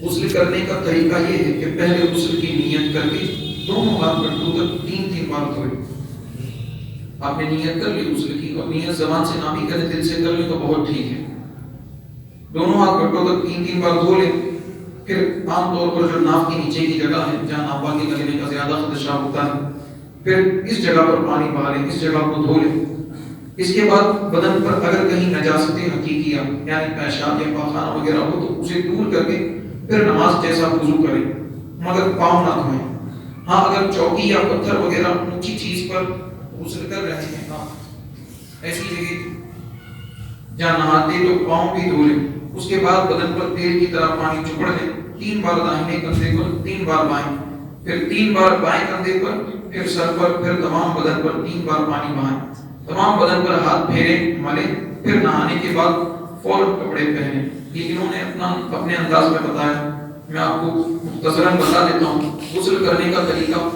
غسل کرنے کا طریقہ یہ ہے کہ پہلے غسل کی نیت کر کے دونوں ہاتھ گھٹنوں تک 3 بار دھوئے. آپ نے نیت کر لی غسل کی، اور نیت زبان سے نہ بھی کریں دل سے کر لیں تو بہت ٹھیک ہے. دونوں ہاتھ گھٹنوں تک 3 بار دھو لیں. پھر عام طور پر جو ناف کے نیچے کی جگہ ہے جہاں ناپاکی لگنے کا زیادہ خدشہ ہوتا ہے، پھر اس جگہ پر پانی بہا لیں، اس جگہ کو دھو لیں. اس کے بعد بدن پر اگر کہیں نجاستیں حقیقیہ یعنی پیشاب یا پاخانہ وغیرہ ہو تو اسے دور کر کے پھر نماز جیسا وضو کریں، مگر پاؤں نہ دھوئیں. ہاں اگر چوکی یا پتھر وغیرہ اونچی چیز پر غسل کر رہے ہیں، ہاں ایسی جگہ جہاں نہاتے تو پاؤں بھی دھو لیں. اس کے بعد بدن پر تیل کی طرح پانی چپڑ لیں. 3 بار داہنے کندھے پر، 3 بار بائیں، پھر 3 بار بائیں کندھے پر، پھر سر پر، پھر تمام بدن پر 3 بار پانی بہائیں. تمام بدن پر ہاتھ پھیریں، ملیں. پھر نہانے کے بعد فوراً کپڑے پہنیں. یہ انہوں نے اپنے انداز میں بتایا، میں آپ کو مختصراً بتا دیتا ہوں. غسل کرنے کا طریقہ،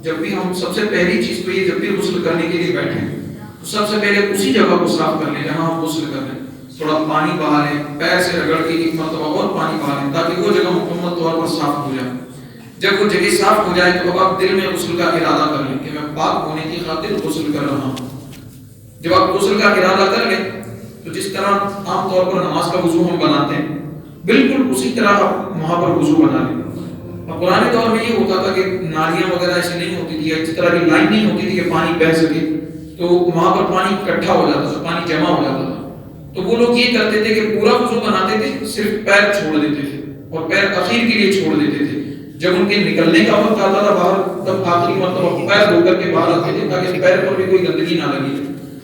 جب بھی ہم سب سے پہلی چیز تو یہ، جب بھی غسل کرنے کے لیے بیٹھیں تو سب سے پہلے اسی جگہ کو صاف کر لیں جہاں ہم غسل کر رہے ہیں. تھوڑا پانی بہا لیں، پیر سے رگڑ کے 1 مرتبہ اور پانی بہا لیں تاکہ وہ جگہ مکمل طور پر صاف ہو جائے. جب وہ جگہ صاف ہو جائے تو اب آپ دل میں غسل کا ارادہ کر لیں کہ میں پاک ہونے کی خاطر غسل کر رہا ہوں. جب آپ غسل کا ارادہ کر لیں تو جس طرح عام طور پر نماز کا وضو ہم بناتے ہیں بالکل اسی طرح آپ وہاں پر وضو بنا لیں. اب پرانے دور میں یہ ہوتا تھا کہ نالیاں وغیرہ ایسے نہیں ہوتی تھی، اس طرح کی لائن نہیں ہوتی تھی کہ پانی بہہ سکے، تو وہاں پر پانی اکٹھا ہو جاتا تھا، پانی جمع ہو جاتا تھا. تو وہ لوگ یہ کرتے تھے کہ پورا وضو بناتے تھے، صرف پیر چھوڑ دیتے تھے اور پیر اخیر کے لیے چھوڑ دیتے تھے. جب ان کے نکلنے کا وقت آتا تھا باہر تب آخری مرتبہ پیر دھو کر کے باہر آتے تھے تاکہ پیر پر بھی کوئی گندگی نہ لگی.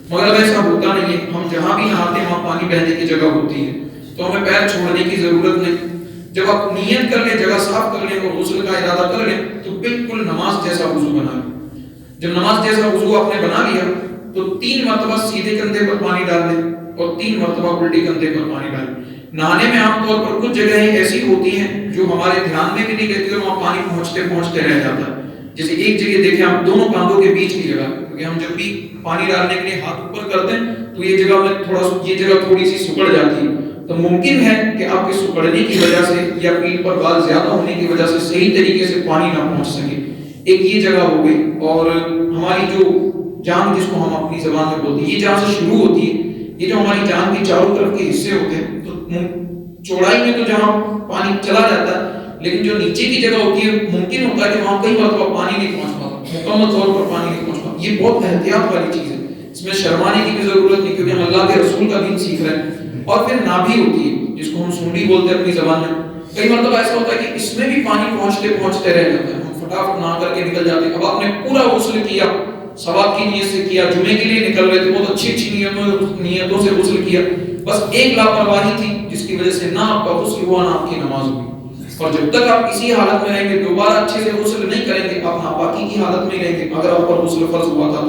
مگر اب ایسا ہوتا نہیں ہے. ہم جہاں بھی نہاتے ہیں وہاں پانی بہنے کی جگہ ہوتی ہے تو ہمیں پیر چھوڑنے کی ضرورت نہیں. جب آپ نیت کر لیں، جگہ صاف کر لیں اور غسل کا ارادہ کر لیں تو بالکل نماز جیسا وضو بنا لیں. جب نماز جیسا وضو آپ نے بنا لیا تو 3 مرتبہ سیدھے کندھے پر پانی ڈال دیں اور 3 مرتبہ الٹے کندھے پر پانی ڈالیں. نہانے میں عام طور پر کچھ جگہیں ایسی ہوتی ہیں جو ہمارے دھیان میں بھی نہیں رہتی اور وہاں پانی پہنچتے رہ جاتا ہے. جیسے ایک جگہ دیکھیں آپ دونوں کاندھوں کے بیچ کی جگہ، کیونکہ ہم جب بھی پانی ڈالنے کے لیے ہاتھ اوپر کرتے ہیں تو یہ جگہ تھوڑی سی سکڑ جاتی ہے. تو ممکن ہے کہ آپ کے سکڑنے کی وجہ سے یا پیٹ پر بال زیادہ ہونے کی وجہ سے صحیح طریقے سے پانی نہ پہنچ سکے. ایک یہ جگہ ہو گئی. اور ہماری جو جان جس کو ہم اپنی زبان میں بولتے ہیں، یہ جہاں سے شروع ہوتی ہے، یہ جو ہماری جان کے چاروں طرف کے حصے ہوتے ہیں، تو چوڑائی میں تو جہاں پانی چلا جاتا ہے لیکن جو نیچے کی جگہ ہوتی ہے ممکن ہوتا ہے کہ وہاں کئی مرتبہ پانی نہیں پہنچ پاتا، مکمل طور پر پانی نہیں پہنچ پاتا. یہ بہت احتیاط والی چیز ہے، اس میں شرمانے کی بھی ضرورت نہیں کیونکہ ہم اللہ کے رسول کا دین سیکھ رہے ہیں. اور پھر نابھی ہوتی ہے جس کو ہم سونڈی بولتے ہیں اپنی زبان میں. کئی مرتبہ ایسا ہوتا ہے کہ اس میں بھی پانی پہنچتے رہ جاتا ہے، ہم فٹافٹ نہا کر کے نکل جاتے ہیں. اب آپ نے پورا غسل کیا، ثواب کی نیت سے کیا، جمعے کے لیے نکل رہے تھے، بہت اچھی نیتوں سے غسل کیا، بس ایک لاپرواہی تھی جس کی وجہ سے نہ آپ کا غسل ہوا نہ آپ کی نماز ہوئی. اور جب تک آپ اسی حالت میں رہیں گے، دوبارہ اچھے سے غسل نہیں کریں گے، آپ ناپاکی کی حالت میں رہیں گے. اگر آپ پر غسل فرض ہوا تھا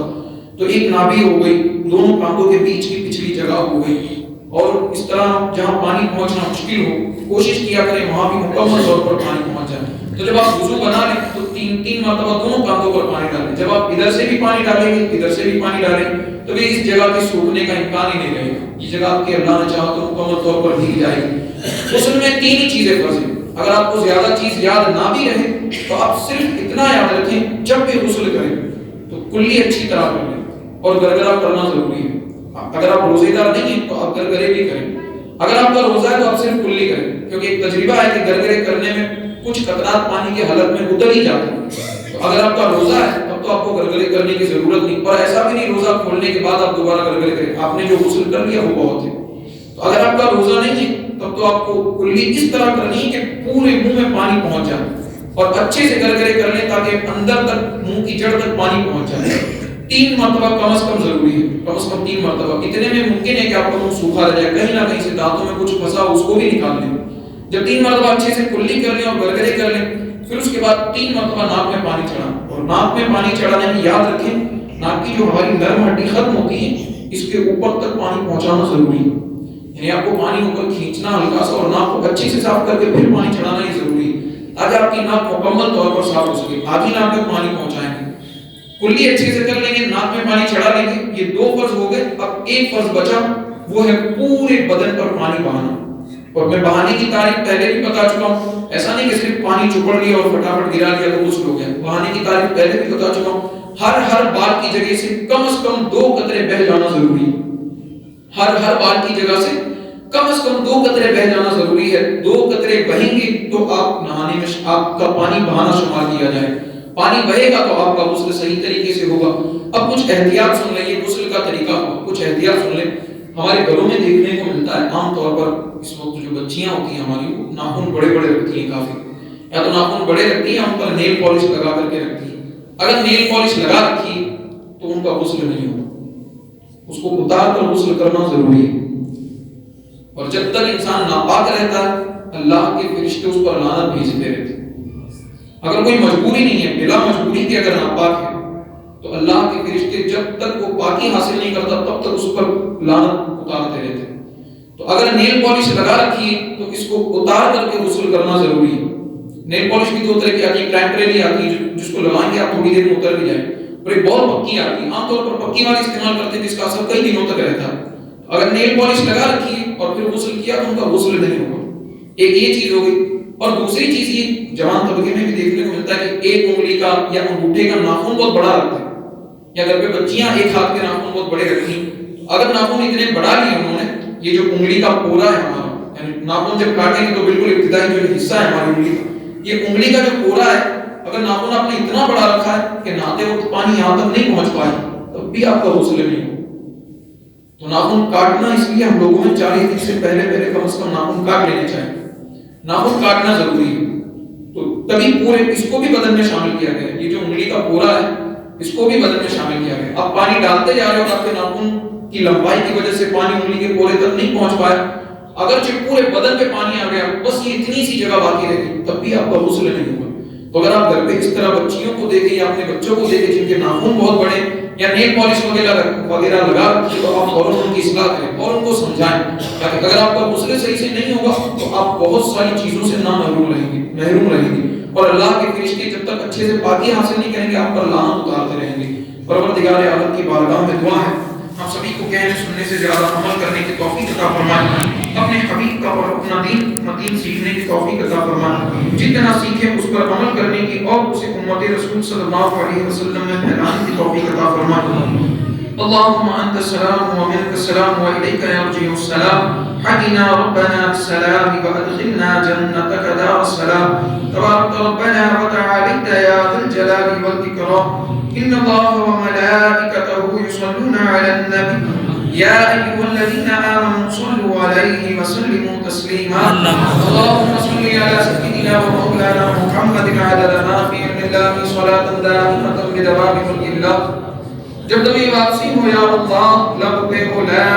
تو ایک نابھی ہو گئی، دونوں کاندھوں کے بیچ کی پچھلی جگہ ہو گئی. اور اس طرح جہاں پانی پہنچنا مشکل ہو کوشش کیا کریں وہاں بھی مکمل طور پر پانی پہنچ جائے. تو جب آپ وضو بنا لیں تو 3 مرتبہ دونوں کاندھوں پر پانی ڈالیں. جب آپ ادھر سے بھی پانی ڈالیں گے، ادھر سے بھی پانی ڈالیں تو بھی اس جگہ کے سوکھنے کا امکان ہی نہیں رہے گا. یہ جگہ آپ کے اللہ نے چاہا تو مکمل طور پر بھیگ جائے گی. غسل میں 3 ہی چیزیں فرض ہیں. اگر آپ کو زیادہ چیز یاد نہ بھی رہے تو آپ صرف اتنا یاد رکھیں جب بھی غسل کریں تو کلی اچھی طرح کر لیں اور گرگرا کرنا ضروری ہے. اگر آپ روزے دار نہیں ہیں تو آپ گرگرے بھی کریں. اگر آپ کا روزہ ہے تو آپ صرف کلی کریں، کیونکہ ایک تجربہ ہے کہ گرگرے کرنے میں کچھ قطرات پانی کے حلق میں اتر ہی جاتے ہیں. تو اگر آپ کا روزہ ہے تب تو آپ کو گرگرے کرنے کی ضرورت نہیں. اور ایسا بھی نہیں روزہ کھولنے کے بعد آپ دوبارہ گرگرے کریں، آپ نے جو غسل کر لیا وہ بہت ہے. تو اگر آپ کا روزہ نہیں ہے تب تو آپ کو کلی اس طرح کرنی ہے کہ پورے منہ میں پانی پہنچ جائے اور اچھے سے گرگرے کر لیں تاکہ اندر تک منہ کی جڑ تک پانی پہنچ جائے. 3 مرتبہ کم از کم ضروری ہے، کم از کم 3 مرتبہ. اتنے میں ممکن ہے کہ آپ کا منہ سوکھا رہ جائے، کہیں نہ کہیں سے دانتوں میں کچھ پھنسا اس کو بھی نکال لیں. جب 3 مرتبہ اچھے سے کلی کر لیں اور گرگرے کر لیں پھر اس کے بعد 3 مرتبہ ناک میں پانی چڑھائیں. اور ناک میں پانی چڑھانے میں یاد رکھیں ناک کی جو ہماری نرم ہڈی ختم ہوتی ہے اس کے اوپر تک پانی پہنچانا ضروری ہے. یعنی آپ کو پانی اوپر کھینچنا ہلکا سا اور ناک کو اچھے سے صاف کر کے پھر پانی چڑھانا ہی ضروری ہے تاکہ آپ کی ناک مکمل طور پر صاف ہو سکے. آدھی ناک تک پانی پہنچائیں گے، کلی اچھے سے کر لیں گے، ناک میں پانی چڑھا لیں گے. یہ 2 فرض ہو گئے. اب ایک فرض بچا، وہ ہے پورے بدن پر پانی بہانا. اور میں بہانے کی تعریف پہلے بھی بتا چکا ہوں، ایسا نہیں کہ صرف پانی چپڑ لیا اور فٹافٹ گرا لیا تو غسل ہو گیا، بہانے کی تعریف پہلے بھی بتا چکا ہوں۔ ہر بال کی جگہ سے کم از کم 2 قطرے بہہ جانا ضروری ہے، ہر بال کی جگہ سے کم از کم 2 قطرے بہہ جانا ضروری ہے۔ 2 قطرے بہیں گے تو آپ نہانے میں آپ کا پانی بہانا شمار کیا جائے، پانی بہے گا تو آپ کا غسل صحیح طریقے سے ہوگا۔ اب کچھ احتیاط سن لیں، یہ غسل کا طریقہ ہو، کچھ احتیاط سن لیں۔ ہمارے گھروں میں دیکھنے کو ملتا ہے عام طور پر اس وقت جو بچیاں ہوتی ہیں ہماری، وہ ناخن بڑے بڑے رکھتی ہیں کافی، یا تو ناخن بڑے رکھتی ہیں، ان پر نیل پالش لگا کر کے رکھتی ہیں۔ اگر نیل پالش لگا رکھی تو ان کا غسل نہیں ہوگا، اس کو اتار کر غسل کرنا ضروری ہے۔ اور جب تک انسان ناپاک رہتا ہے اللہ کے فرشتے اس پر لعنت بھیجتے رہتے ہیں۔ اگر کوئی مجبوری نہیں ہے، بلا مجبوری کے اگر ناپاک ہے تو اللہ کے فرشتے جب تک وہ پاکی حاصل نہیں کرتا تب تک اس پر لعنت اتارتے رہتے ہیں۔ تو اگر نیل پالش لگا رکھی ہے تو اس کو اتار کر کے غسل کرنا ضروری ہے۔ نیل پالش بھی 2 طرح کی آتی ہے، ٹیمپریری آتی ہے جس کو لگائیں گے آپ تھوڑی دیر میں اتر بھی جائے، اور ایک بہت پکی آتی ہے، عام طور پر پکی والی استعمال کرتے ہیں جس کا اثر کئی دنوں تک رہتا ہے۔ اگر نیل پالش لگا رکھی ہے اور پھر غسل کیا تو ان کا غسل نہیں ہوگا۔ ایک یہ چیز ہو گئی۔ اور دوسری چیز یہ جوان طبقے میں بھی دیکھنے کو ملتا ہے کہ ایک انگلی کا یا انگوٹھے کا ناخن بہت بڑا رکھتے ہیں، یا گھر پہ بچیاں ایک ہاتھ کے ناخن بہت بڑے رکھتی ہیں۔ اگر ناخن اتنے بڑا لیے انہوں نے، یہ جو انگلی کا پورا ہے ہمارا، یعنی ناخن جب کاٹیں گے تو بالکل ابتدائی جو حصہ ہے ہماری انگلی کا، یہ انگلی کا جو پورا ہے، اگر ناخن آپ نے اتنا بڑا رکھا ہے کہ نہاتے وقت پانی یہاں تک نہیں پہنچ پائے تب بھی آپ کا غسل نہیں ہو۔ تو ناخن کاٹنا اس لیے ہم لوگوں میں 40 دن سے پہلے کم از کم ناخن کاٹ لینے چاہیے، ناخن کاٹنا ضروری ہے۔ تو تبھی پورے اس کو بھی بدن میں شامل کیا گیا ہے، یہ جو انگلی کا پورا ہے اس کو بھی بدن میں شامل کیا گیا۔ آپ پانی ڈالتے جا رہے ہو، آپ کے ناخن کی لمبائی کی وجہ سے پانی انگلی کے پورے تک نہیں پہنچ پایا، اگرچہ پورے بدن پہ پانی آ گیا، بس یہ اتنی سی جگہ باقی رہی تب بھی آپ کا غسل نہیں ہوگا۔ تو اگر آپ گھر پہ اس طرح بچیوں کو دیکھیں یا اپنے بچوں کو دیکھیں جن کے ناخن بہت بڑے یا نیل پالش وغیرہ لگا رکھی تو آپ فوراً ان کی اصلاح کریں اور ان کو سمجھائیں، تاکہ اگر آپ کا غسل صحیح سے نہیں ہوگا تو آپ بہت ساری چیزوں سے محروم رہیں گے، اور اللہ کے فرشتے جب تک اچھے سے پاکی حاصل نہیں کریں گے آپ پر لعنت اتارتے رہیں گے۔ پروردگار عالم کی بارگاہ میں دعا ہے ہم سبھی کو کہنے سننے سے زیادہ عمل کرنے کی توفیق عطا فرمائے، اپنے حبیب کا اور اپنا دین سیکھنے کی توفیق عطا فرمائے، جتنا سیکھیں اس پر عمل کرنے کی اور اسے امت رسول صلی اللہ علیہ وسلم میں پھیلانے کی توفیق عطا فرمائے۔ اللهم انت السلام ومنك السلام واليك يرجع السلام، حينا ربنا بالسلام وادخلنا جنتك دار السلام، تبارك ربنا وتعاليت يا ذا الجلال والاكرام، ان الله وملائكته يصلون على النبي يا ايها الذين امنوا صلوا عليه وسلموا تسليما، اللهم صل على سيدنا ومولانا محمد عدد ما في علم الله صلاة دائمة بدوام ملك الله، جب تمہیں واپسی ہو یا اللہ لب پہ ہو لا